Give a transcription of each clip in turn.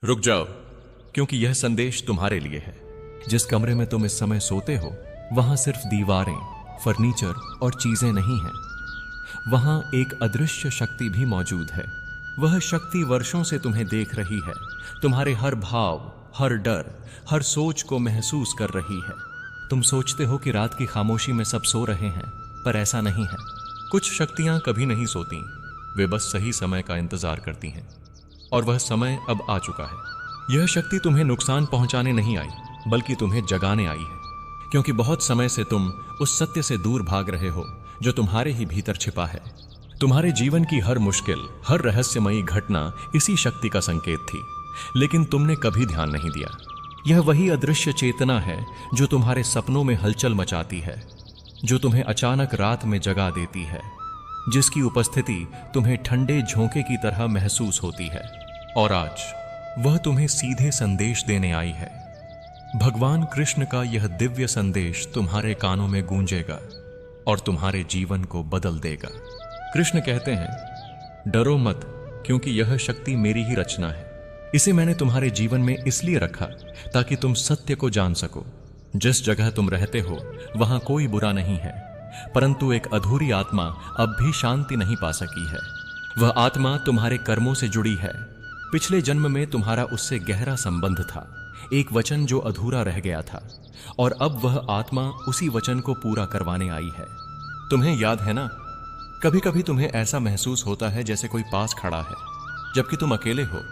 रुक जाओ, क्योंकि यह संदेश तुम्हारे लिए है। जिस कमरे में तुम इस समय सोते हो वहां सिर्फ दीवारें, फर्नीचर और चीजें नहीं हैं। वहां एक अदृश्य शक्ति भी मौजूद है। वह शक्ति वर्षों से तुम्हें देख रही है, तुम्हारे हर भाव, हर डर, हर सोच को महसूस कर रही है। तुम सोचते हो कि रात की खामोशी में सब सो रहे हैं, पर ऐसा नहीं है। कुछ शक्तियां कभी नहीं सोती, वे बस सही समय का इंतजार करती हैं, और वह समय अब आ चुका है। यह शक्ति तुम्हें नुकसान पहुंचाने नहीं आई, बल्कि तुम्हें जगाने आई है, क्योंकि बहुत समय से तुम उस सत्य से दूर भाग रहे हो जो तुम्हारे ही भीतर छिपा है। तुम्हारे जीवन की हर मुश्किल, हर रहस्यमयी घटना इसी शक्ति का संकेत थी, लेकिन तुमने कभी ध्यान नहीं दिया। यह वही अदृश्य चेतना है जो तुम्हारे सपनों में हलचल मचाती है, जो तुम्हें अचानक रात में जगा देती है, जिसकी उपस्थिति तुम्हें ठंडे झोंके की तरह महसूस होती है। और आज वह तुम्हें सीधे संदेश देने आई है। भगवान कृष्ण का यह दिव्य संदेश तुम्हारे कानों में गूंजेगा और तुम्हारे जीवन को बदल देगा। कृष्ण कहते हैं, डरो मत, क्योंकि यह शक्ति मेरी ही रचना है। इसे मैंने तुम्हारे जीवन में इसलिए रखा ताकि तुम सत्य को जान सको। जिस जगह तुम रहते हो वहां कोई बुरा नहीं है, परंतु एक अधूरी आत्मा अब भी शांति नहीं पा सकी है। वह आत्मा तुम्हारे कर्मों से जुड़ी है। पिछले जन्म में तुम्हारा उससे गहरा संबंध था, एक वचन जो अधूरा रह गया था, और अब वह आत्मा उसी वचन को पूरा करवाने आई है। तुम्हें याद है ना, कभी कभी तुम्हें ऐसा महसूस होता है जैसे कोई पास खड़ा है, जबकि तुम अकेले हो।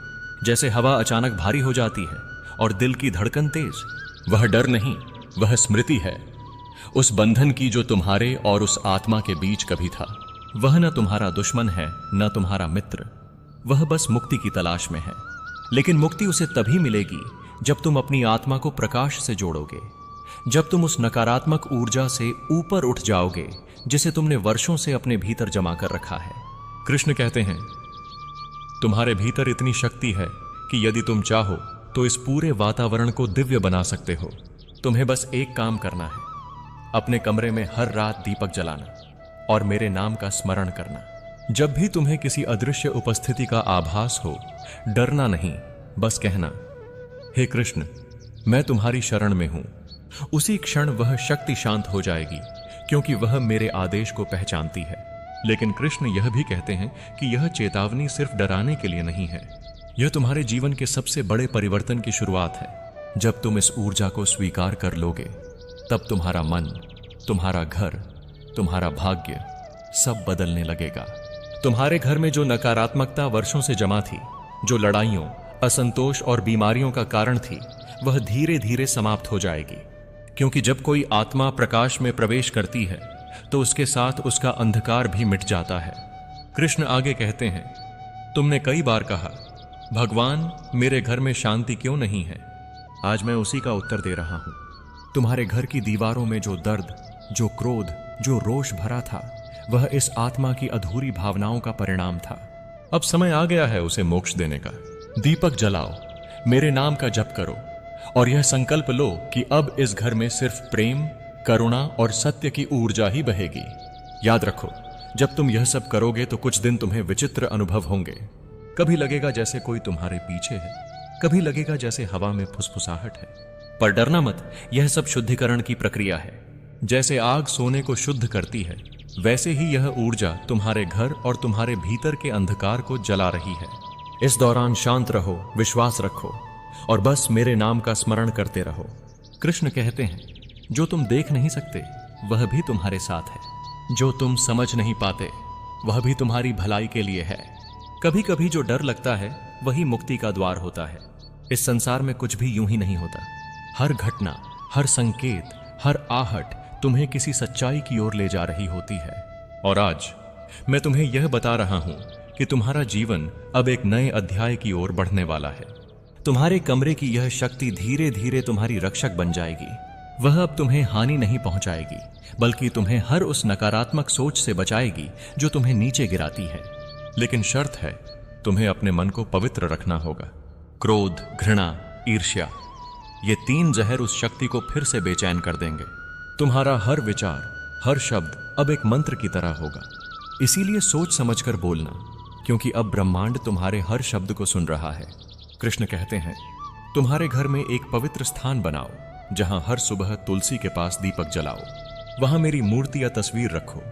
जैसे हवा अचानक भारी हो जाती है और दिल की धड़कन तेज। वह डर नहीं, वह स्मृति है, उस बंधन की जो तुम्हारे और उस आत्मा के बीच कभी था। वह न तुम्हारा दुश्मन है, न तुम्हारा मित्र। वह बस मुक्ति की तलाश में है, लेकिन मुक्ति उसे तभी मिलेगी जब तुम अपनी आत्मा को प्रकाश से जोड़ोगे, जब तुम उस नकारात्मक ऊर्जा से ऊपर उठ जाओगे जिसे तुमने वर्षों से अपने भीतर जमा कर रखा है। कृष्ण कहते हैं, तुम्हारे भीतर इतनी शक्ति है कि यदि तुम चाहो तो इस पूरे वातावरण को दिव्य बना सकते हो। तुम्हें बस एक काम करना है, अपने कमरे में हर रात दीपक जलाना और मेरे नाम का स्मरण करना। जब भी तुम्हें किसी अदृश्य उपस्थिति का आभास हो, डरना नहीं, बस कहना, हे कृष्ण, मैं तुम्हारी शरण में हूं। उसी क्षण वह शक्ति शांत हो जाएगी, क्योंकि वह मेरे आदेश को पहचानती है। लेकिन कृष्ण यह भी कहते हैं कि यह चेतावनी सिर्फ डराने के लिए नहीं है, यह तुम्हारे जीवन के सबसे बड़े परिवर्तन की शुरुआत है। जब तुम इस ऊर्जा को स्वीकार कर लोगे, तब तुम्हारा मन, तुम्हारा घर, तुम्हारा भाग्य सब बदलने लगेगा। तुम्हारे घर में जो नकारात्मकता वर्षों से जमा थी, जो लड़ाइयों, असंतोष और बीमारियों का कारण थी, वह धीरे धीरे समाप्त हो जाएगी। क्योंकि जब कोई आत्मा प्रकाश में प्रवेश करती है तो उसके साथ उसका अंधकार भी मिट जाता है। कृष्ण आगे कहते हैं, तुमने कई बार कहा, भगवान मेरे घर में शांति क्यों नहीं है? आज मैं उसी का उत्तर दे रहा हूं। तुम्हारे घर की दीवारों में जो दर्द, जो क्रोध, जो रोष भरा था, वह इस आत्मा की अधूरी भावनाओं का परिणाम था। अब समय आ गया है उसे मोक्ष देने का। दीपक जलाओ, मेरे नाम का जप करो, और यह संकल्प लो कि अब इस घर में सिर्फ प्रेम, करुणा और सत्य की ऊर्जा ही बहेगी। याद रखो, जब तुम यह सब करोगे तो कुछ दिन तुम्हें विचित्र अनुभव होंगे। कभी लगेगा जैसे कोई तुम्हारे पीछे है, कभी लगेगा जैसे हवा में फुसफुसाहट है। पर डरना मत, यह सब शुद्धिकरण की प्रक्रिया है। जैसे आग सोने को शुद्ध करती है, वैसे ही यह ऊर्जा तुम्हारे घर और तुम्हारे भीतर के अंधकार को जला रही है। इस दौरान शांत रहो, विश्वास रखो, और बस मेरे नाम का स्मरण करते रहो। कृष्ण कहते हैं, जो तुम देख नहीं सकते वह भी तुम्हारे साथ है, जो तुम समझ नहीं पाते वह भी तुम्हारी भलाई के लिए है। कभी कभी जो डर लगता है वही मुक्ति का द्वार होता है। इस संसार में कुछ भी यूं ही नहीं होता। हर घटना, हर संकेत, हर आहट तुम्हें किसी सच्चाई की ओर ले जा रही होती है। और आज मैं तुम्हें यह बता रहा हूं कि तुम्हारा जीवन अब एक नए अध्याय की ओर बढ़ने वाला है। तुम्हारे कमरे की यह शक्ति धीरे धीरे तुम्हारी रक्षक बन जाएगी। वह अब तुम्हें हानि नहीं पहुंचाएगी, बल्कि तुम्हें हर उस नकारात्मक सोच से बचाएगी जो तुम्हें नीचे गिराती है। लेकिन शर्त है, तुम्हें अपने मन को पवित्र रखना होगा। क्रोध, घृणा, ईर्ष्या, ये 3 जहर उस शक्ति को फिर से बेचैन कर देंगे। तुम्हारा हर विचार, हर शब्द अब एक मंत्र की तरह होगा। इसीलिए सोच समझकर बोलना, क्योंकि अब ब्रह्मांड तुम्हारे हर शब्द को सुन रहा है। कृष्ण कहते हैं, तुम्हारे घर में एक पवित्र स्थान बनाओ, जहां हर सुबह तुलसी के पास दीपक जलाओ। वहां मेरी मूर्ति या तस्वीर रखो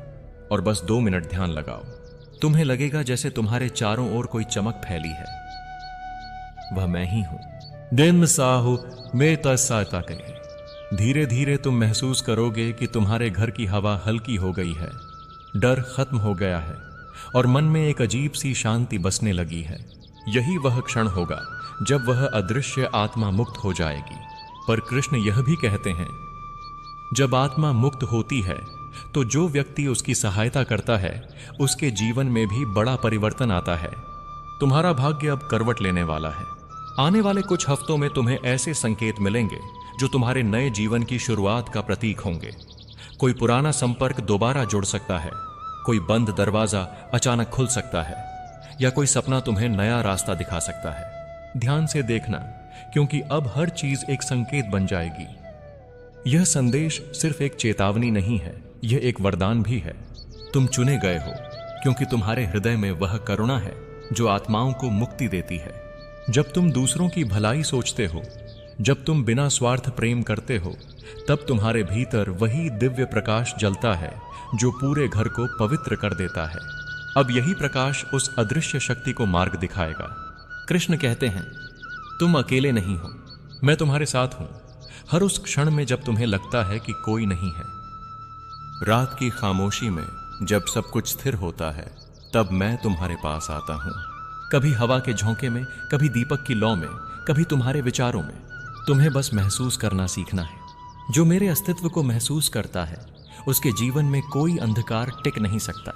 और बस 2 मिनट ध्यान लगाओ। तुम्हें लगेगा जैसे तुम्हारे चारों ओर कोई चमक फैली है। वह मैं ही हूं। दिन साहु मैं तसाता कहे। धीरे धीरे तुम महसूस करोगे कि तुम्हारे घर की हवा हल्की हो गई है, डर खत्म हो गया है और मन में एक अजीब सी शांति बसने लगी है। यही वह क्षण होगा जब वह अदृश्य आत्मा मुक्त हो जाएगी। पर कृष्ण यह भी कहते हैं, जब आत्मा मुक्त होती है तो जो व्यक्ति उसकी सहायता करता है उसके जीवन में भी बड़ा परिवर्तन आता है। तुम्हारा भाग्य अब करवट लेने वाला है। आने वाले कुछ हफ्तों में तुम्हें ऐसे संकेत मिलेंगे जो तुम्हारे नए जीवन की शुरुआत का प्रतीक होंगे। कोई पुराना संपर्क दोबारा जुड़ सकता है, कोई बंद दरवाजा अचानक खुल सकता है, या कोई सपना तुम्हें नया रास्ता दिखा सकता है। ध्यान से देखना, क्योंकि अब हर चीज एक संकेत बन जाएगी। यह संदेश सिर्फ एक चेतावनी नहीं है, यह एक वरदान भी है। तुम चुने गए हो, क्योंकि तुम्हारे हृदय में वह करुणा है जो आत्माओं को मुक्ति देती है। जब तुम दूसरों की भलाई सोचते हो, जब तुम बिना स्वार्थ प्रेम करते हो, तब तुम्हारे भीतर वही दिव्य प्रकाश जलता है जो पूरे घर को पवित्र कर देता है। अब यही प्रकाश उस अदृश्य शक्ति को मार्ग दिखाएगा। कृष्ण कहते हैं, तुम अकेले नहीं हो, मैं तुम्हारे साथ हूं। हर उस क्षण में जब तुम्हें लगता है कि कोई नहीं है। रात की खामोशी में जब सब कुछ स्थिर होता है, तब मैं तुम्हारे पास आता हूं। कभी हवा के झोंके में, कभी दीपक की लौ में, कभी तुम्हारे विचारों में। तुम्हें बस महसूस करना सीखना है। जो मेरे अस्तित्व को महसूस करता है, उसके जीवन में कोई अंधकार टिक नहीं सकता।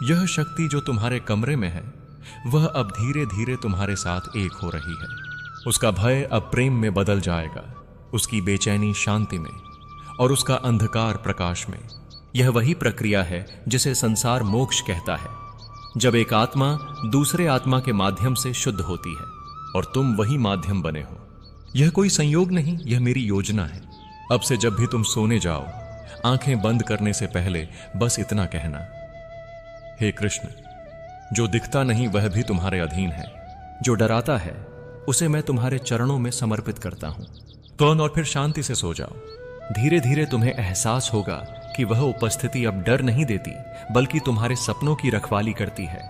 यह शक्ति जो तुम्हारे कमरे में है, वह अब धीरे धीरे तुम्हारे साथ एक हो रही है। उसका भय अब प्रेम में बदल जाएगा, उसकी बेचैनी शांति में, और उसका अंधकार प्रकाश में। यह वही प्रक्रिया है जिसे संसार मोक्ष कहता है, जब एक आत्मा दूसरे आत्मा के माध्यम से शुद्ध होती है, और तुम वही माध्यम बने हो। यह कोई संयोग नहीं, यह मेरी योजना है। अब से जब भी तुम सोने जाओ, आंखें बंद करने से पहले बस इतना कहना, हे कृष्ण, जो दिखता नहीं वह भी तुम्हारे अधीन है, जो डराता है उसे मैं तुम्हारे चरणों में समर्पित करता हूं। तुरंत और फिर शांति से सो जाओ। धीरे धीरे तुम्हें एहसास होगा कि वह उपस्थिति अब डर नहीं देती, बल्कि तुम्हारे सपनों की रखवाली करती है।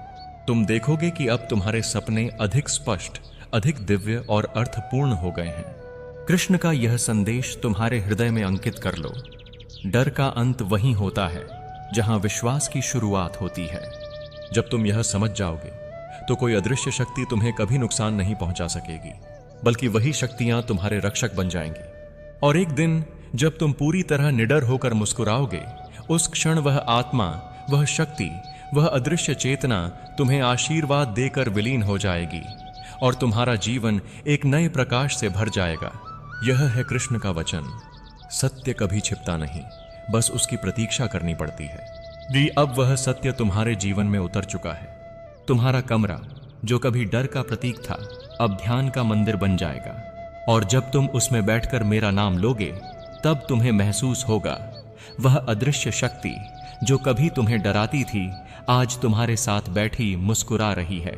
तुम देखोगे कि अब तुम्हारे सपने अधिक स्पष्ट, अधिक दिव्य और अर्थपूर्ण हो गए हैं। कृष्ण का यह संदेश तुम्हारे हृदय में अंकित कर लो। डर का अंत वहीं होता है जहां विश्वास की शुरुआत होती है। जब तुम यह समझ जाओगे तो कोई अदृश्य शक्ति तुम्हें कभी नुकसान नहीं पहुंचा सकेगी, बल्कि वही शक्तियां तुम्हारे रक्षक बन जाएंगी। और एक दिन जब तुम पूरी तरह निडर होकर मुस्कुराओगे, उस क्षण वह आत्मा, वह शक्ति, वह अदृश्य चेतना तुम्हें आशीर्वाद देकर विलीन हो जाएगी और तुम्हारा जीवन एक नए प्रकाश से भर जाएगा। यह है कृष्ण का वचन। सत्य कभी छिपता नहीं, बस उसकी प्रतीक्षा करनी पड़ती है। जी, अब वह सत्य तुम्हारे जीवन में उतर चुका है। तुम्हारा कमरा, जो कभी डर का प्रतीक था, अब ध्यान का मंदिर बन जाएगा। और जब तुम उसमें बैठकर मेरा नाम लोगे, तब तुम्हें महसूस होगा वह अदृश्य शक्ति जो कभी तुम्हें डराती थी, आज तुम्हारे साथ बैठी मुस्कुरा रही है,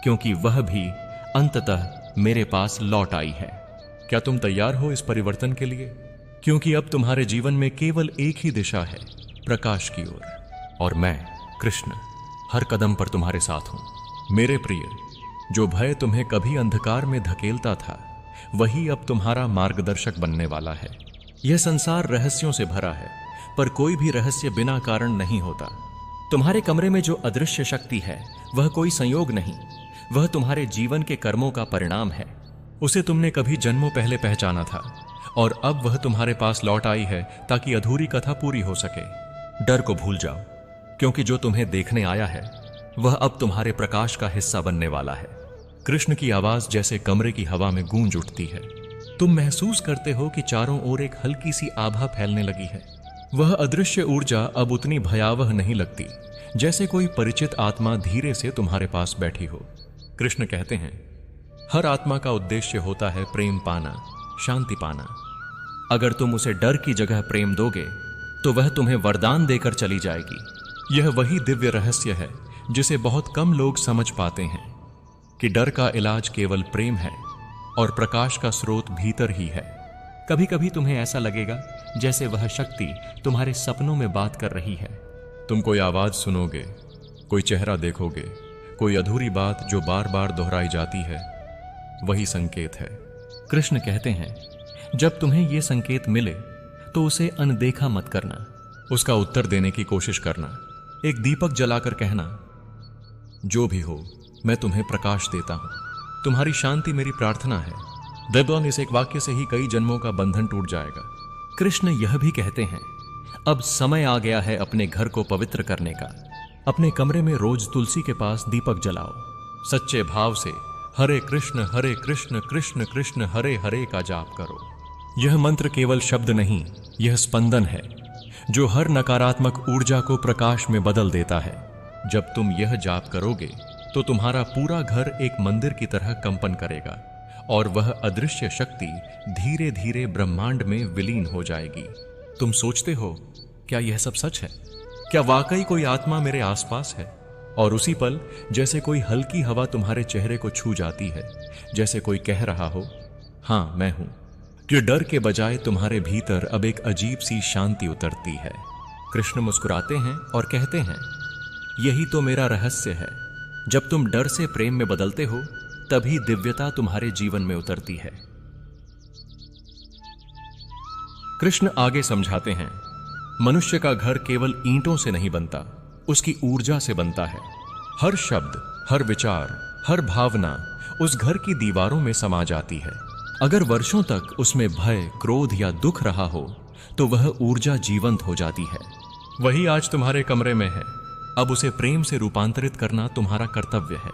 क्योंकि वह भी अंततः मेरे पास लौट आई है। क्या तुम तैयार हो इस परिवर्तन के लिए? क्योंकि अब तुम्हारे जीवन में केवल एक ही दिशा है, प्रकाश की ओर। और मैं कृष्ण हर कदम पर तुम्हारे साथ हूं। मेरे प्रिय, जो भय तुम्हें कभी अंधकार में धकेलता था, वही अब तुम्हारा मार्गदर्शक बनने वाला है। यह संसार रहस्यों से भरा है, पर कोई भी रहस्य बिना कारण नहीं होता। तुम्हारे कमरे में जो अदृश्य शक्ति है, वह कोई संयोग नहीं, वह तुम्हारे जीवन के कर्मों का परिणाम है। उसे तुमने कभी जन्मों पहले पहचाना था, और अब वह तुम्हारे पास लौट आई है ताकि अधूरी कथा पूरी हो सके। डर को भूल जाओ, क्योंकि जो तुम्हें देखने आया है, वह अब तुम्हारे प्रकाश का हिस्सा बनने वाला है। कृष्ण की आवाज जैसे कमरे की हवा में गूंज उठती है। तुम महसूस करते हो कि चारों ओर एक हल्की सी आभा फैलने लगी है। वह अदृश्य ऊर्जा अब उतनी भयावह नहीं लगती, जैसे कोई परिचित आत्मा धीरे से तुम्हारे पास बैठी हो। कृष्ण कहते हैं, हर आत्मा का उद्देश्य होता है प्रेम पाना, शांति पाना। अगर तुम उसे डर की जगह प्रेम दोगे, तो वह तुम्हें वरदान देकर चली जाएगी। यह वही दिव्य रहस्य है जिसे बहुत कम लोग समझ पाते हैं। कि डर का इलाज केवल प्रेम है और प्रकाश का स्रोत भीतर ही है। कभी कभी तुम्हें ऐसा लगेगा जैसे वह शक्ति तुम्हारे सपनों में बात कर रही है। तुम कोई आवाज सुनोगे, कोई चेहरा देखोगे, कोई अधूरी बात जो बार बार दोहराई जाती है, वही संकेत है। कृष्ण कहते हैं, जब तुम्हें यह संकेत मिले तो उसे अनदेखा मत करना, उसका उत्तर देने की कोशिश करना। एक दीपक जलाकर कहना, जो भी हो मैं तुम्हें प्रकाश देता हूं, तुम्हारी शांति मेरी प्रार्थना है। देवगन, इस एक वाक्य से ही कई जन्मों का बंधन टूट जाएगा। कृष्ण यह भी कहते हैं, अब समय आ गया है अपने घर को पवित्र करने का। अपने कमरे में रोज तुलसी के पास दीपक जलाओ। सच्चे भाव से हरे कृष्ण कृष्ण कृष्ण हरे हरे का जाप करो। यह मंत्र केवल शब्द नहीं, यह स्पंदन है जो हर नकारात्मक ऊर्जा को प्रकाश में बदल देता है। जब तुम यह जाप करोगे तो तुम्हारा पूरा घर एक मंदिर की तरह कंपन करेगा और वह अदृश्य शक्ति धीरे धीरे ब्रह्मांड में विलीन हो जाएगी। तुम सोचते हो, क्या यह सब सच है? क्या वाकई कोई आत्मा मेरे आसपास है? और उसी पल जैसे कोई हल्की हवा तुम्हारे चेहरे को छू जाती है, जैसे कोई कह रहा हो, हां मैं हूं। कि डर के बजाय तुम्हारे भीतर अब एक अजीब सी शांति उतरती है। कृष्ण मुस्कुराते हैं और कहते हैं, यही तो मेरा रहस्य है। जब तुम डर से प्रेम में बदलते हो, तभी दिव्यता तुम्हारे जीवन में उतरती है। कृष्ण आगे समझाते हैं, मनुष्य का घर केवल ईंटों से नहीं बनता, उसकी ऊर्जा से बनता है। हर शब्द, हर विचार, हर भावना उस घर की दीवारों में समा जाती है। अगर वर्षों तक उसमें भय, क्रोध या दुख रहा हो तो वह ऊर्जा जीवंत हो जाती है। वही आज तुम्हारे कमरे में है। अब उसे प्रेम से रूपांतरित करना तुम्हारा कर्तव्य है,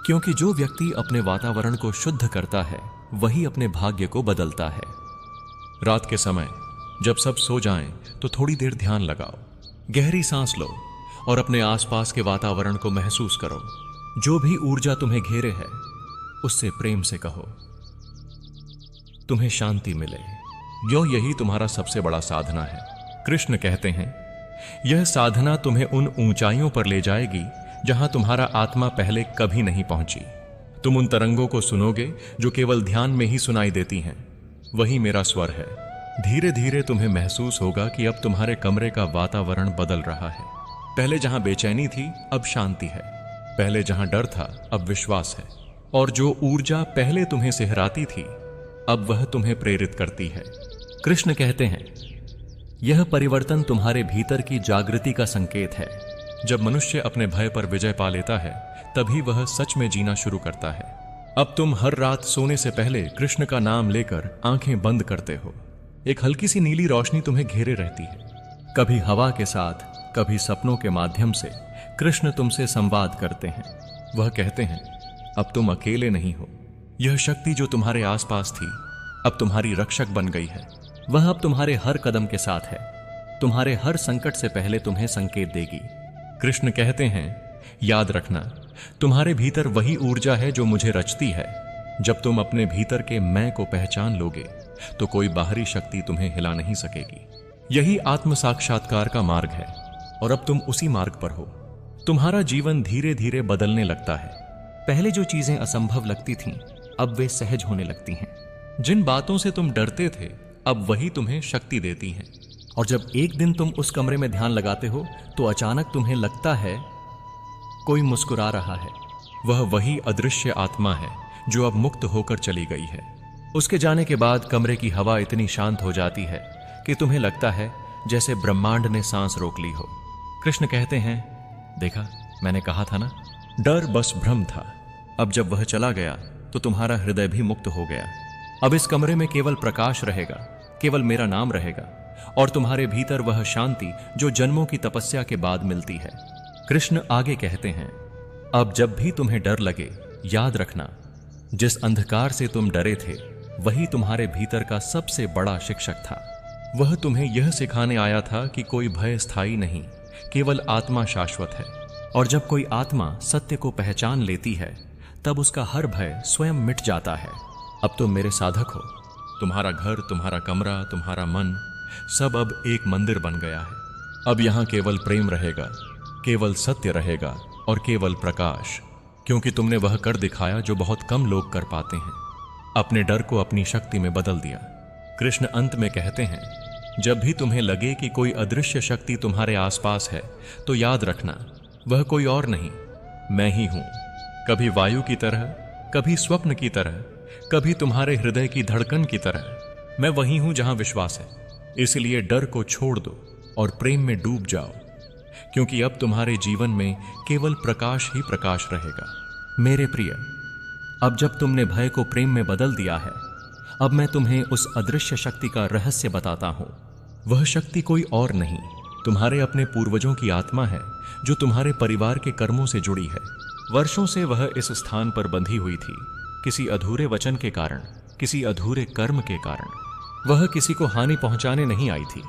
क्योंकि जो व्यक्ति अपने वातावरण को शुद्ध करता है वही अपने भाग्य को बदलता है। रात के समय जब सब सो जाएं तो थोड़ी देर ध्यान लगाओ, गहरी सांस लो और अपने आसपास के वातावरण को महसूस करो। जो भी ऊर्जा तुम्हें घेरे है उससे प्रेम से कहो, तुम्हें शांति मिले। यही तुम्हारा सबसे बड़ा साधना है। कृष्ण कहते हैं, यह साधना तुम्हें उन ऊंचाइयों पर ले जाएगी जहां तुम्हारा आत्मा पहले कभी नहीं पहुंची। तुम उन तरंगों को सुनोगे जो केवल ध्यान में ही सुनाई देती हैं। वही मेरा स्वर है। धीरे धीरे तुम्हें महसूस होगा कि अब तुम्हारे कमरे का वातावरण बदल रहा है। पहले जहां बेचैनी थी, अब शांति है। पहले जहां डर था, अब विश्वास है। और जो ऊर्जा पहले तुम्हें सिहराती थी, अब वह तुम्हें प्रेरित करती है। कृष्ण कहते हैं, यह परिवर्तन तुम्हारे भीतर की जागृति का संकेत है। जब मनुष्य अपने भय पर विजय पा लेता है, तभी वह सच में जीना शुरू करता है। अब तुम हर रात सोने से पहले कृष्ण का नाम लेकर आंखें बंद करते हो। एक हल्की सी नीली रोशनी तुम्हें घेरे रहती है। कभी हवा के साथ, कभी सपनों के माध्यम से कृष्ण तुमसे संवाद करते हैं। वह कहते हैं, अब तुम अकेले नहीं हो। यह शक्ति जो तुम्हारे आसपास थी, अब तुम्हारी रक्षक बन गई है। वह अब तुम्हारे हर कदम के साथ है, तुम्हारे हर संकट से पहले तुम्हें संकेत देगी। कृष्ण कहते हैं, याद रखना, तुम्हारे भीतर वही ऊर्जा है जो मुझे रचती है। जब तुम अपने भीतर के मैं को पहचान लोगे तो कोई बाहरी शक्ति तुम्हें हिला नहीं सकेगी। यही आत्म साक्षात्कार का मार्ग है और अब तुम उसी मार्ग पर हो। तुम्हारा जीवन धीरे धीरे बदलने लगता है। पहले जो चीजें असंभव लगती थीं, अब वे सहज होने लगती हैं। जिन बातों से तुम डरते थे, अब वही तुम्हें शक्ति देती हैं। और जब एक दिन तुम उस कमरे में ध्यान लगाते हो तो अचानक तुम्हें लगता है कोई मुस्कुरा रहा है। वह वही अदृश्य आत्मा है जो अब मुक्त होकर चली गई है। उसके जाने के बाद कमरे की हवा इतनी शांत हो जाती है कि तुम्हें लगता है जैसे ब्रह्मांड ने सांस रोक ली हो। कृष्ण कहते हैं, देखा, मैंने कहा था ना, डर बस भ्रम था। अब जब वह चला गया तो तुम्हारा हृदय भी मुक्त हो गया। अब इस कमरे में केवल प्रकाश रहेगा, केवल मेरा नाम रहेगा और तुम्हारे भीतर वह शांति जो जन्मों की तपस्या के बाद मिलती है। कृष्ण आगे कहते हैं, अब जब भी तुम्हें डर लगे, याद रखना, जिस अंधकार से तुम डरे थे वही तुम्हारे भीतर का सबसे बड़ा शिक्षक था। वह तुम्हें यह सिखाने आया था कि कोई भय स्थायी नहीं, केवल आत्मा शाश्वत है। और जब कोई आत्मा सत्य को पहचान लेती है, तब उसका हर भय स्वयं मिट जाता है। अब तुम मेरे साधक हो। तुम्हारा घर, तुम्हारा कमरा, तुम्हारा मन, सब अब एक मंदिर बन गया है। अब यहां केवल प्रेम रहेगा, केवल सत्य रहेगा और केवल प्रकाश। क्योंकि तुमने वह कर दिखाया जो बहुत कम लोग कर पाते हैं, अपने डर को अपनी शक्ति में बदल दिया। कृष्ण अंत में कहते हैं, जब भी तुम्हें लगे कि कोई अदृश्य शक्ति तुम्हारे आसपास है तो याद रखना वह कोई और नहीं, मैं ही हूं। कभी वायु की तरह, कभी स्वप्न की तरह, कभी तुम्हारे हृदय की धड़कन की तरह, मैं वही हूं जहां विश्वास है। इसलिए डर को छोड़ दो और प्रेम में डूब जाओ, क्योंकि अब तुम्हारे जीवन में केवल प्रकाश ही प्रकाश रहेगा। मेरे प्रिय, अब जब तुमने भय को प्रेम में बदल दिया है, अब मैं तुम्हें उस अदृश्य शक्ति का रहस्य बताता हूं। वह शक्ति कोई और नहीं, तुम्हारे अपने पूर्वजों की आत्मा है जो तुम्हारे परिवार के कर्मों से जुड़ी है। वर्षों से वह इस स्थान पर बंधी हुई थी, किसी अधूरे वचन के कारण, किसी अधूरे कर्म के कारण। वह किसी को हानि पहुंचाने नहीं आई थी,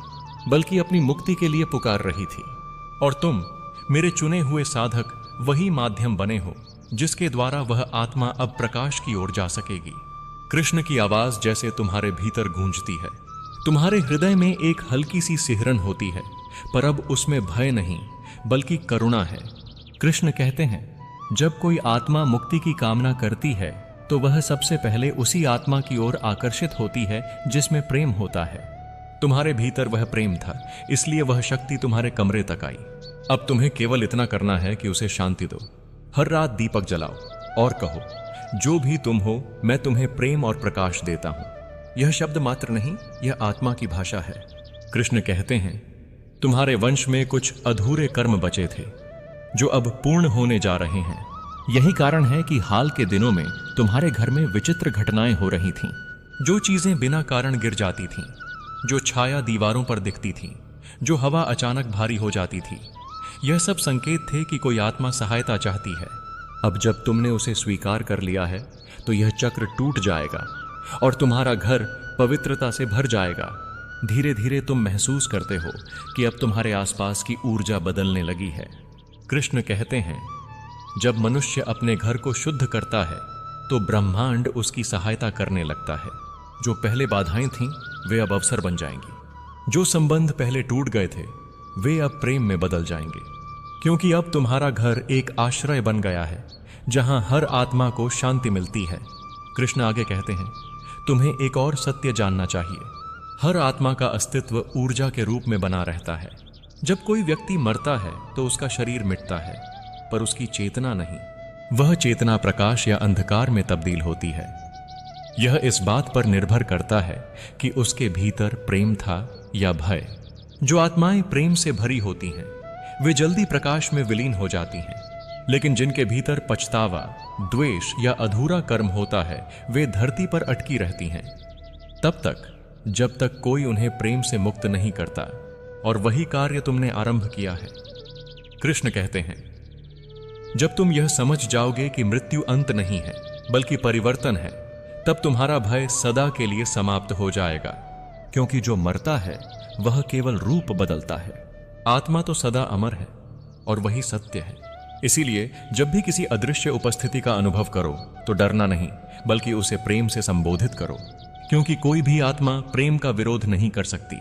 बल्कि अपनी मुक्ति के लिए पुकार रही थी। और तुम, मेरे चुने हुए साधक, वही माध्यम बने हो जिसके द्वारा वह आत्मा अब प्रकाश की ओर जा सकेगी। कृष्ण की आवाज जैसे तुम्हारे भीतर गूंजती है। तुम्हारे हृदय में एक हल्की सी सिहरन होती है, पर अब उसमें भय नहीं बल्कि करुणा है। कृष्ण कहते हैं, जब कोई आत्मा मुक्ति की कामना करती है तो वह सबसे पहले उसी आत्मा की ओर आकर्षित होती है जिसमें प्रेम होता है। तुम्हारे भीतर वह प्रेम था, इसलिए वह शक्ति तुम्हारे कमरे तक आई। अब तुम्हें केवल इतना करना है कि उसे शांति दो। हर रात दीपक जलाओ और कहो, जो भी तुम हो, मैं तुम्हें प्रेम और प्रकाश देता हूं। यह शब्द मात्र नहीं, यह आत्मा की भाषा है। कृष्ण कहते हैं, तुम्हारे वंश में कुछ अधूरे कर्म बचे थे जो अब पूर्ण होने जा रहे हैं। यही कारण है कि हाल के दिनों में तुम्हारे घर में विचित्र घटनाएं हो रही थीं। जो चीजें बिना कारण गिर जाती थीं, जो छाया दीवारों पर दिखती थी, जो हवा अचानक भारी हो जाती थी, यह सब संकेत थे कि कोई आत्मा सहायता चाहती है। अब जब तुमने उसे स्वीकार कर लिया है तो यह चक्र टूट जाएगा और तुम्हारा घर पवित्रता से भर जाएगा। धीरे धीरे तुम महसूस करते हो कि अब तुम्हारे आसपास की ऊर्जा बदलने लगी है। कृष्ण कहते हैं, जब मनुष्य अपने घर को शुद्ध करता है तो ब्रह्मांड उसकी सहायता करने लगता है। जो पहले बाधाएं थीं, वे अब अवसर बन जाएंगी। जो संबंध पहले टूट गए थे, वे अब प्रेम में बदल जाएंगे, क्योंकि अब तुम्हारा घर एक आश्रय बन गया है जहां हर आत्मा को शांति मिलती है। कृष्ण आगे कहते हैं, तुम्हें एक और सत्य जानना चाहिए। हर आत्मा का अस्तित्व ऊर्जा के रूप में बना रहता है। जब कोई व्यक्ति मरता है तो उसका शरीर मिटता है, पर उसकी चेतना नहीं। वह चेतना प्रकाश या अंधकार में तब्दील होती है। यह इस बात पर निर्भर करता है कि उसके भीतर प्रेम था या भय। जो आत्माएं प्रेम से भरी होती हैं, वे जल्दी प्रकाश में विलीन हो जाती हैं, लेकिन जिनके भीतर पछतावा, द्वेष या अधूरा कर्म होता है, वे धरती पर अटकी रहती हैं, तब तक जब तक कोई उन्हें प्रेम से मुक्त नहीं करता। और वही कार्य तुमने आरंभ किया है। कृष्ण कहते हैं, जब तुम यह समझ जाओगे कि मृत्यु अंत नहीं है बल्कि परिवर्तन है, तब तुम्हारा भय सदा के लिए समाप्त हो जाएगा। क्योंकि जो मरता है वह केवल रूप बदलता है, आत्मा तो सदा अमर है और वही सत्य है। इसीलिए जब भी किसी अदृश्य उपस्थिति का अनुभव करो तो डरना नहीं, बल्कि उसे प्रेम से संबोधित करो, क्योंकि कोई भी आत्मा प्रेम का विरोध नहीं कर सकती।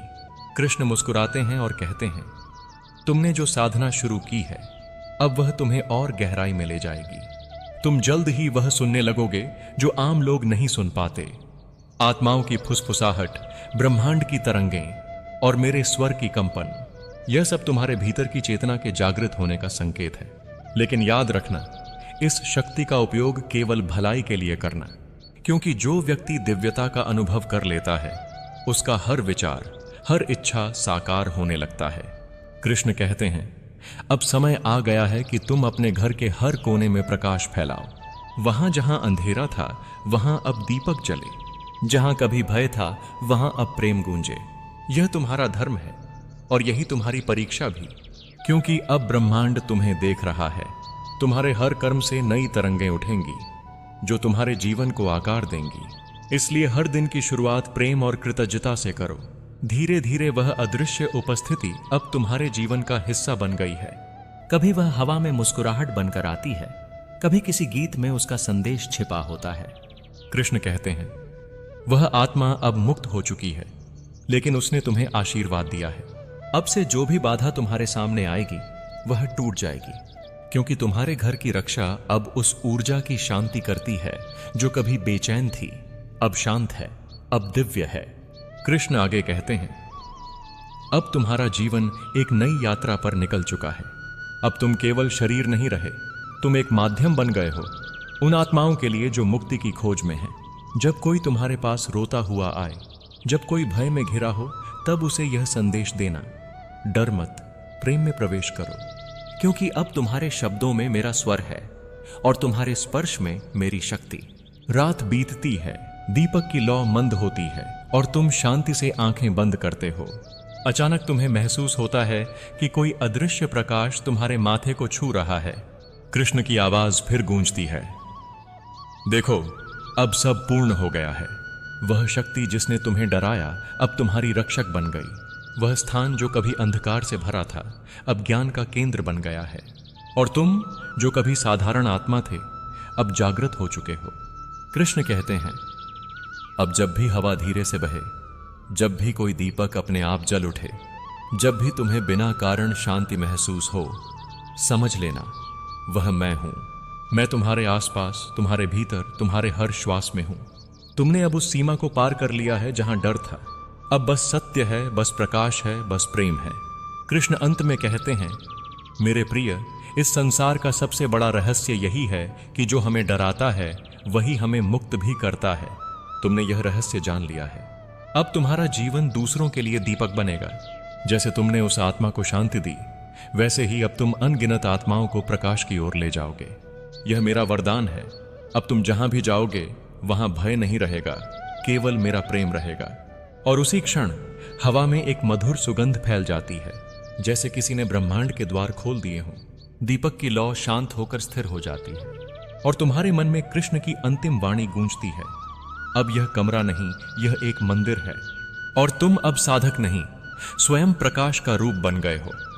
कृष्ण मुस्कुराते हैं और कहते हैं, तुमने जो साधना शुरू की है, अब वह तुम्हें और गहराई में ले जाएगी। तुम जल्द ही वह सुनने लगोगे जो आम लोग नहीं सुन पाते। आत्माओं की फुसफुसाहट, ब्रह्मांड की तरंगें और मेरे स्वर की कंपन, यह सब तुम्हारे भीतर की चेतना के जागृत होने का संकेत है। लेकिन याद रखना, इस शक्ति का उपयोग केवल भलाई के लिए करना, क्योंकि जो व्यक्ति दिव्यता का अनुभव कर लेता है, उसका हर विचार, हर इच्छा साकार होने लगता है। कृष्ण कहते हैं, अब समय आ गया है कि तुम अपने घर के हर कोने में प्रकाश फैलाओ। वहां जहां अंधेरा था, वहां अब दीपक जले। जहां कभी भय था, वहां अब प्रेम गूंजे। यह तुम्हारा धर्म है और यही तुम्हारी परीक्षा भी, क्योंकि अब ब्रह्मांड तुम्हें देख रहा है। तुम्हारे हर कर्म से नई तरंगें उठेंगी जो तुम्हारे जीवन को आकार देंगी। इसलिए हर दिन की शुरुआत प्रेम और कृतज्ञता से करो। धीरे धीरे वह अदृश्य उपस्थिति अब तुम्हारे जीवन का हिस्सा बन गई है। कभी वह हवा में मुस्कुराहट बनकर आती है, कभी किसी गीत में उसका संदेश छिपा होता है। कृष्ण कहते हैं, वह आत्मा अब मुक्त हो चुकी है, लेकिन उसने तुम्हें आशीर्वाद दिया है। अब से जो भी बाधा तुम्हारे सामने आएगी, वह टूट जाएगी, क्योंकि तुम्हारे घर की रक्षा अब उस ऊर्जा की शांति करती है जो कभी बेचैन थी, अब शांत है, अब दिव्य है। कृष्ण आगे कहते हैं, अब तुम्हारा जीवन एक नई यात्रा पर निकल चुका है। अब तुम केवल शरीर नहीं रहे, तुम एक माध्यम बन गए हो उन आत्माओं के लिए जो मुक्ति की खोज में हैं। जब कोई तुम्हारे पास रोता हुआ आए, जब कोई भय में घिरा हो, तब उसे यह संदेश देना, डर मत, प्रेम में प्रवेश करो, क्योंकि अब तुम्हारे शब्दों में मेरा स्वर है और तुम्हारे स्पर्श में मेरी शक्ति। रात बीतती है, दीपक की लौ मंद होती है और तुम शांति से आंखें बंद करते हो। अचानक तुम्हें महसूस होता है कि कोई अदृश्य प्रकाश तुम्हारे माथे को छू रहा है। कृष्ण की आवाज फिर गूंजती है, देखो, अब सब पूर्ण हो गया है। वह शक्ति जिसने तुम्हें डराया अब तुम्हारी रक्षक बन गई। वह स्थान जो कभी अंधकार से भरा था अब ज्ञान का केंद्र बन गया है। और तुम जो कभी साधारण आत्मा थे अब जागृत हो चुके हो। कृष्ण कहते हैं, अब जब भी हवा धीरे से बहे, जब भी कोई दीपक अपने आप जल उठे, जब भी तुम्हें बिना कारण शांति महसूस हो, समझ लेना वह मैं हूं। मैं तुम्हारे आसपास, तुम्हारे भीतर, तुम्हारे हर श्वास में हूं। तुमने अब उस सीमा को पार कर लिया है जहां डर था। अब बस सत्य है, बस प्रकाश है, बस प्रेम है। कृष्ण अंत में कहते हैं, मेरे प्रिय, इस संसार का सबसे बड़ा रहस्य यही है कि जो हमें डराता है वही हमें मुक्त भी करता है। तुमने यह रहस्य जान लिया है। अब तुम्हारा जीवन दूसरों के लिए दीपक बनेगा। जैसे तुमने उस आत्मा को शांति दी, वैसे ही अब तुम अनगिनत आत्माओं को प्रकाश की ओर ले जाओगे। यह मेरा वरदान है। अब तुम जहां भी जाओगे वहां भय नहीं रहेगा, केवल मेरा प्रेम रहेगा। और उसी क्षण हवा में एक मधुर सुगंध फैल जाती है, जैसे किसी ने ब्रह्मांड के द्वार खोल दिए हों। दीपक की लौ शांत होकर स्थिर हो जाती है और तुम्हारे मन में कृष्ण की अंतिम वाणी गूंजती है, अब यह कमरा नहीं, यह एक मंदिर है। और तुम अब साधक नहीं, स्वयं प्रकाश का रूप बन गए हो।